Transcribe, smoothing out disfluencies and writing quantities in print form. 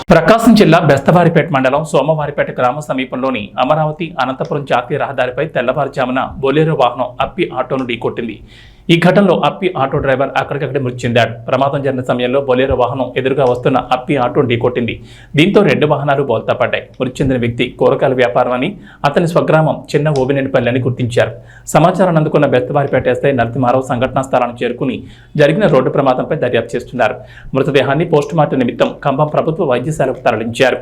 ప్రకాశం జిల్లా బెస్తవారిపేట మండలం సోమవారిపేట గ్రామ సమీపంలోని అమరావతి అనంతపురం జాతీయ రహదారిపై తెల్లవారుజామున బొలెరో వాహనం అప్పి ఆటోను ఢీకొట్టింది. ఈ ఘటనలో అప్పి ఆటో డ్రైవర్ అక్కడికక్కడే మృతి చెందాడు. ప్రమాదం జరిగిన సమయంలో బొలెరో వాహనం ఎదురుగా వస్తున్న అప్పి ఆటోను ఢీకొట్టింది. దీంతో 2 వాహనాలు బోల్తా పడ్డాయి. మృతి చెందిన వ్యక్తి కూరగాయల వ్యాపారం అని, అతని స్వగ్రామం చిన్న ఓబినేనిపల్లి అని గుర్తించారు. సమాచారాన్ని అందుకున్న బెస్తవారిపేట ఎస్ఐ నరసింహారావు సంఘటనా స్థలానికి చేరుకుని జరిగిన రోడ్డు ప్రమాదంపై దర్యాప్తు చేస్తున్నారు. మృతదేహాన్ని పోస్టుమార్టం నిమిత్తం ఖమ్మం ప్రభుత్వ వైద్యశాలకు తరలించారు.